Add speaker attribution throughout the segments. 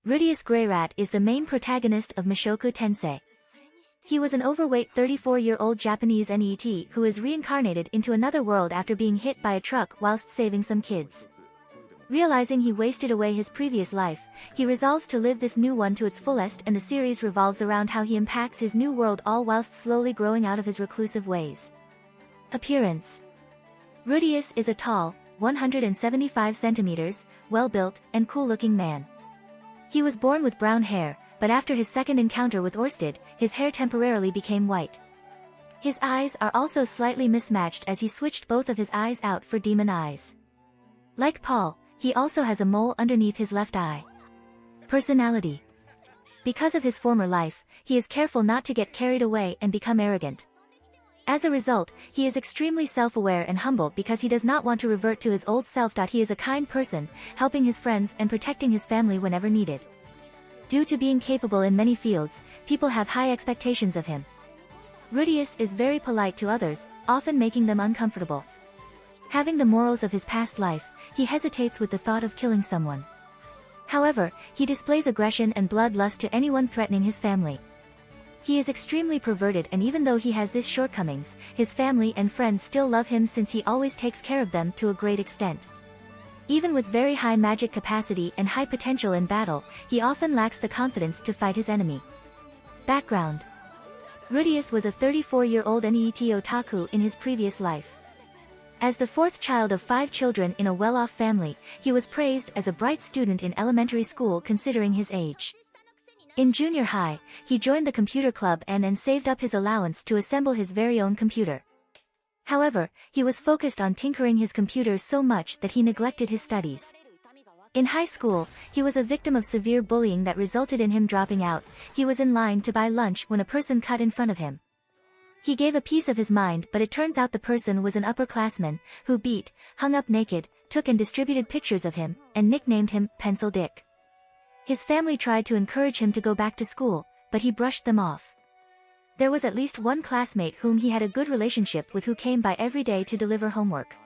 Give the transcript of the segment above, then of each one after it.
Speaker 1: Rudeus Greyrat is the main protagonist of Mushoku Tensei. He was an overweight 34-year-old Japanese NEET who is reincarnated into another world after being hit by a truck whilst saving some kids. Realizing he wasted away his previous life, he resolves to live this new one to its fullest, and the series revolves around how he impacts his new world, all whilst slowly growing out of his reclusive ways. Appearance: Rudeus is a tall, 175 centimeters, well-built, and cool-looking man. He was born with brown hair, but after his second encounter with Orsted, his hair temporarily became white. His eyes are also slightly mismatched as he switched both of his eyes out for demon eyes. Like Paul, he also has a mole underneath his left eye. Personality: because of his former life, he is careful not to get carried away and become arrogant. As a result, he is extremely self-aware and humble because he does not want to revert to his old self. He is a kind person, helping his friends and protecting his family whenever needed. Due to being capable in many fields, people have high expectations of him. Rudeus is very polite to others, often making them uncomfortable. Having the morals of his past life, he hesitates with the thought of killing someone. However, he displays aggression and bloodlust to anyone threatening his family. He is extremely perverted, and even though he has these shortcomings, his family and friends still love him since he always takes care of them to a great extent. Even with very high magic capacity and high potential in battle, he often lacks the confidence to fight his enemy. Background: Rudeus was a 34-year-old NEET otaku in his previous life. As the fourth child of 5 children in a well-off family, he was praised as a bright student in elementary school considering his age. In junior high, he joined the computer club and saved up his allowance to assemble his very own computer. However, he was focused on tinkering his computers so much that he neglected his studies. In high school, he was a victim of severe bullying that resulted in him dropping out. He was in line to buy lunch when a person cut in front of him. He gave a piece of his mind, but it turns out the person was an upperclassman, who beat, hung up naked, took and distributed pictures of him, and nicknamed him Pencil Dick. His family tried to encourage him to go back to school, but he brushed them off. There was at least one classmate whom he had a good relationship with who came by every day to deliver homework.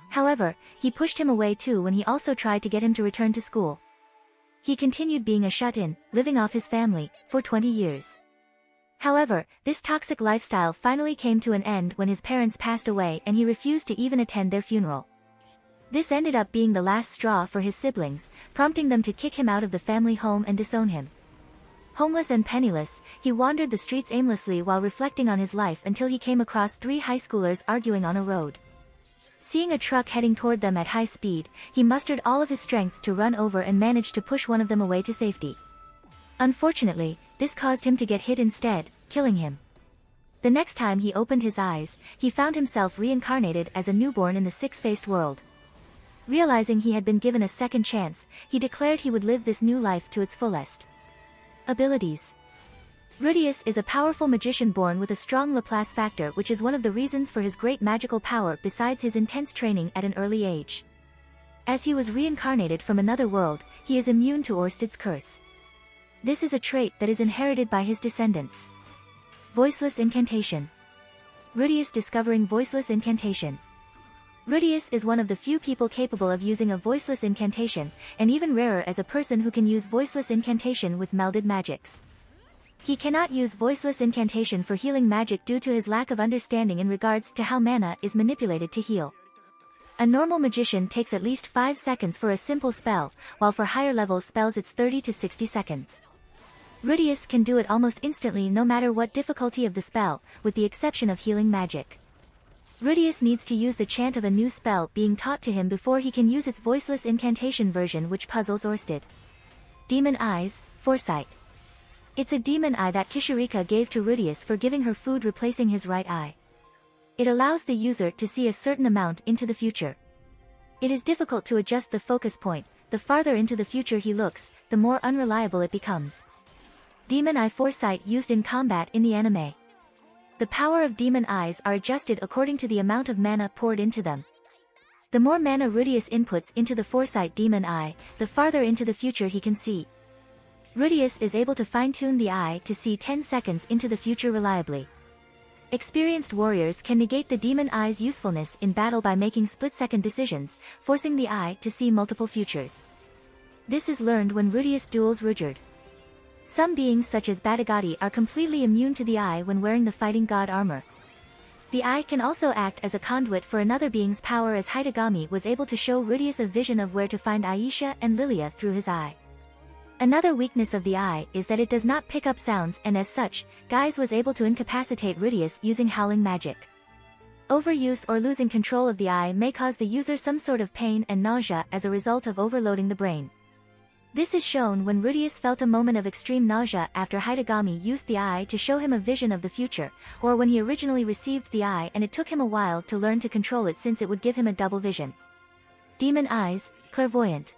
Speaker 1: However, he pushed him away too when he also tried to get him to return to school. He continued being a shut-in, living off his family, for 20 years. However, this toxic lifestyle finally came to an end when his parents passed away and he refused to even attend their funeral. This ended up being the last straw for his siblings, prompting them to kick him out of the family home and disown him. Homeless and penniless, he wandered the streets aimlessly while reflecting on his life until he came across 3 high schoolers arguing on a road. Seeing a truck heading toward them at high speed, he mustered all of his strength to run over and managed to push one of them away to safety. Unfortunately, this caused him to get hit instead, killing him. The next time he opened his eyes, he found himself reincarnated as a newborn in the six-faced world. Realizing he had been given a second chance, he declared he would live this new life to its fullest. Abilities: Rudeus is a powerful magician born with a strong Laplace factor, which is one of the reasons for his great magical power besides his intense training at an early age. As he was reincarnated from another world, he is immune to Orsted's curse. This is a trait that is inherited by his descendants. Voiceless incantation: Rudeus discovering voiceless incantation. Rudeus is one of the few people capable of using a voiceless incantation, and even rarer as a person who can use voiceless incantation with melded magics. He cannot use voiceless incantation for healing magic due to his lack of understanding in regards to how mana is manipulated to heal. A normal magician takes at least 5 seconds for a simple spell, while for higher level spells it's 30 to 60 seconds. Rudeus can do it almost instantly no matter what difficulty of the spell, with the exception of healing magic. Rudeus needs to use the chant of a new spell being taught to him before he can use its voiceless incantation version, which puzzles Orsted. Demon Eyes, Foresight. It's a demon eye that Kishirika gave to Rudeus for giving her food, replacing his right eye. It allows the user to see a certain amount into the future. It is difficult to adjust the focus point. The farther into the future he looks, the more unreliable it becomes. Demon Eye Foresight used in combat in the anime. The power of demon eyes are adjusted according to the amount of mana poured into them. The more mana Rudeus inputs into the Foresight demon eye, the farther into the future he can see. Rudeus is able to fine-tune the eye to see 10 seconds into the future reliably. Experienced warriors can negate the demon eye's usefulness in battle by making split-second decisions, forcing the eye to see multiple futures. This is learned when Rudeus duels Rudeus. Some beings such as Batagati are completely immune to the eye when wearing the fighting god armor. The eye can also act as a conduit for another being's power, as Hitagami was able to show Rudeus a vision of where to find Aisha and Lilia through his eye. Another weakness of the eye is that it does not pick up sounds, and as such, Guise was able to incapacitate Rudeus using howling magic. Overuse or losing control of the eye may cause the user some sort of pain and nausea as a result of overloading the brain. This is shown when Rudeus felt a moment of extreme nausea after Hitagami used the eye to show him a vision of the future, or when he originally received the eye and it took him a while to learn to control it since it would give him a double vision. Demon Eyes, Clairvoyant.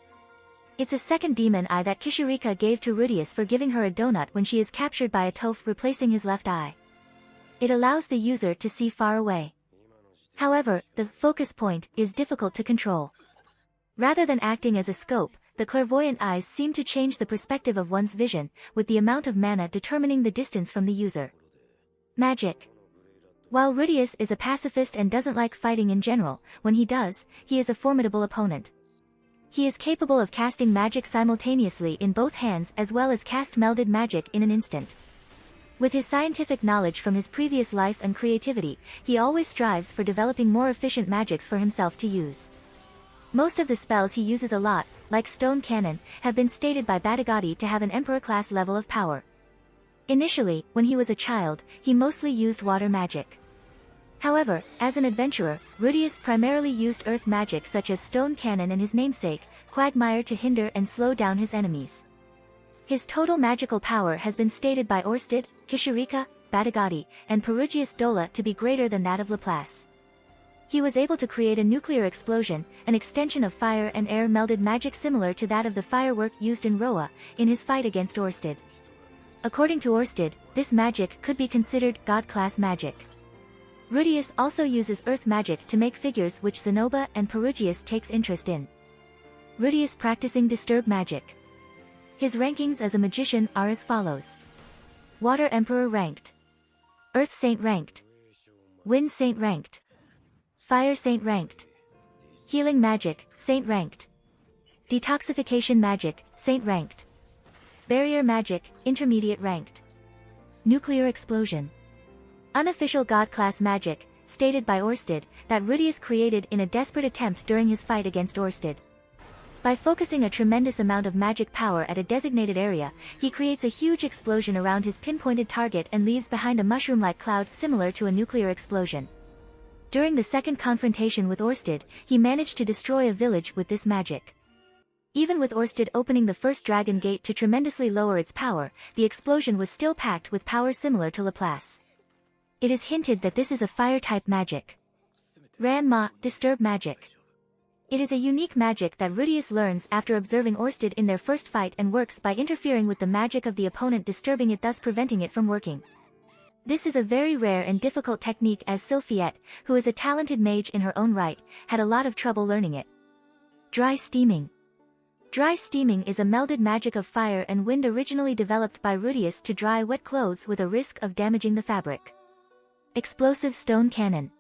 Speaker 1: It's a second demon eye that Kishirika gave to Rudeus for giving her a donut when she is captured by a toph, replacing his left eye. It allows the user to see far away. However, the focus point is difficult to control. Rather than acting as a scope, the clairvoyant eyes seem to change the perspective of one's vision, with the amount of mana determining the distance from the user. Magic. While Rudeus is a pacifist and doesn't like fighting in general, when he does, he is a formidable opponent. He is capable of casting magic simultaneously in both hands as well as cast melded magic in an instant. With his scientific knowledge from his previous life and creativity, he always strives for developing more efficient magics for himself to use. Most of the spells he uses a lot, like Stone Cannon, have been stated by Batagati to have an Emperor-class level of power. Initially, when he was a child, he mostly used water magic. However, as an adventurer, Rudeus primarily used earth magic such as Stone Cannon and his namesake, Quagmire, to hinder and slow down his enemies. His total magical power has been stated by Orsted, Kishirika, Batagati, and Perugius Dola to be greater than that of Laplace. He was able to create a nuclear explosion, an extension of fire and air melded magic similar to that of the firework used in Roa, in his fight against Orsted. According to Orsted, this magic could be considered god-class magic. Rudeus also uses earth magic to make figures which Zenoba and Perugius takes interest in. Rudeus practicing disturb magic. His rankings as a magician are as follows. Water Emperor ranked. Earth Saint ranked. Wind Saint ranked. Fire Saint ranked. Healing Magic, Saint ranked. Detoxification Magic, Saint ranked. Barrier Magic, Intermediate ranked. Nuclear Explosion. Unofficial God-class magic, stated by Orsted, that Rudeus created in a desperate attempt during his fight against Orsted. By focusing a tremendous amount of magic power at a designated area, he creates a huge explosion around his pinpointed target and leaves behind a mushroom-like cloud similar to a nuclear explosion. During the second confrontation with Orsted, he managed to destroy a village with this magic. Even with Orsted opening the first dragon gate to tremendously lower its power, the explosion was still packed with power similar to Laplace. It is hinted that this is a fire-type magic. Ran-Ma, Disturb Magic. It is a unique magic that Rudeus learns after observing Orsted in their first fight and works by interfering with the magic of the opponent, disturbing it, thus preventing it from working. This is a very rare and difficult technique, as Sylphiette, who is a talented mage in her own right, had a lot of trouble learning it. Dry Steaming. Dry steaming is a melded magic of fire and wind originally developed by Rudeus to dry wet clothes with a risk of damaging the fabric. Explosive Stone Cannon.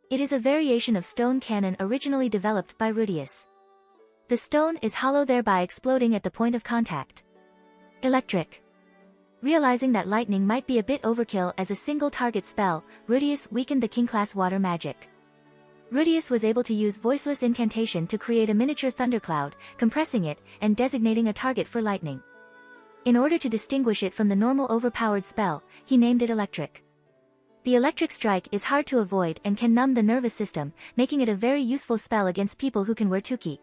Speaker 1: It is a variation of Stone Cannon originally developed by Rudeus. The stone is hollow, thereby exploding at the point of contact. Electric. Realizing that lightning might be a bit overkill as a single target spell, Rudeus weakened the king-class water magic. Rudeus was able to use voiceless incantation to create a miniature thundercloud, compressing it, and designating a target for lightning. In order to distinguish it from the normal overpowered spell, he named it Electric. The electric strike is hard to avoid and can numb the nervous system, making it a very useful spell against people who can wear Tuki.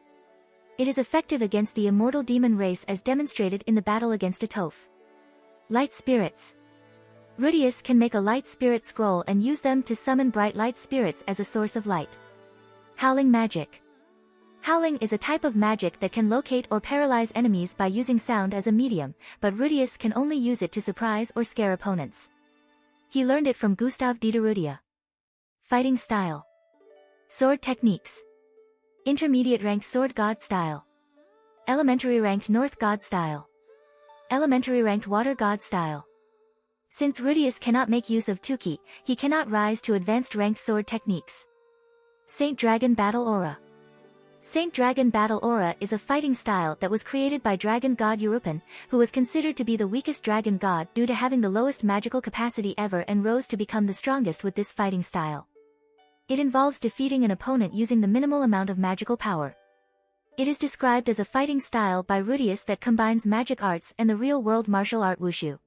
Speaker 1: It is effective against the immortal demon race as demonstrated in the battle against a toph. Light Spirits. Rudeus can make a light spirit scroll and use them to summon bright light spirits as a source of light. Howling Magic. Howling is a type of magic that can locate or paralyze enemies by using sound as a medium, but Rudeus can only use it to surprise or scare opponents. He learned it from Gustave Dideruddia. Fighting Style. Sword Techniques. Intermediate ranked Sword God Style. Elementary ranked North God Style. Elementary ranked Water God Style. Since Rudeus cannot make use of Tuki, he cannot rise to advanced ranked sword techniques. Saint Dragon Battle Aura. Saint Dragon Battle Aura is a fighting style that was created by dragon god Eurupan, who was considered to be the weakest dragon god due to having the lowest magical capacity ever and rose to become the strongest with this fighting style. It involves defeating an opponent using the minimal amount of magical power. It is described as a fighting style by Rudeus that combines magic arts and the real-world martial art wushu.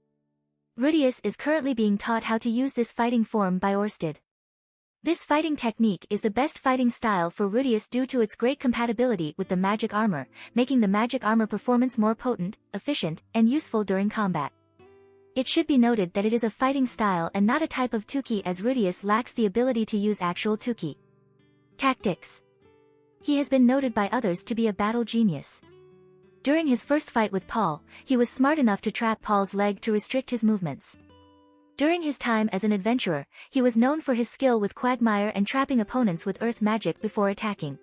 Speaker 1: Rudeus is currently being taught how to use this fighting form by Ørsted. This fighting technique is the best fighting style for Rudeus due to its great compatibility with the magic armor, making the magic armor performance more potent, efficient, and useful during combat. It should be noted that it is a fighting style and not a type of Tuki, as Rudeus lacks the ability to use actual Tuki. Tactics. He has been noted by others to be a battle genius. During his first fight with Paul, he was smart enough to trap Paul's leg to restrict his movements. During his time as an adventurer, he was known for his skill with quagmire and trapping opponents with earth magic before attacking.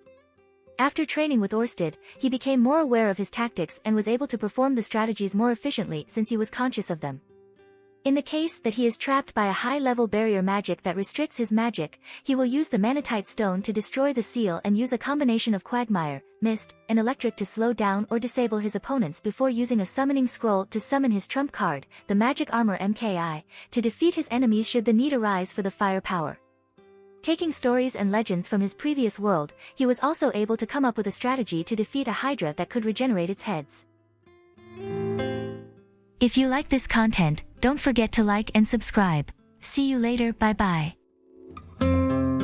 Speaker 1: After training with Ørsted, he became more aware of his tactics and was able to perform the strategies more efficiently since he was conscious of them. In the case that he is trapped by a high-level barrier magic that restricts his magic, he will use the manatite stone to destroy the seal and use a combination of quagmire, mist, and electric to slow down or disable his opponents before using a summoning scroll to summon his trump card, the magic armor MKI, to defeat his enemies should the need arise for the fire power. Taking stories and legends from his previous world, he was also able to come up with a strategy to defeat a hydra that could regenerate its heads. If you like this content, don't forget to like and subscribe. See you later, bye bye.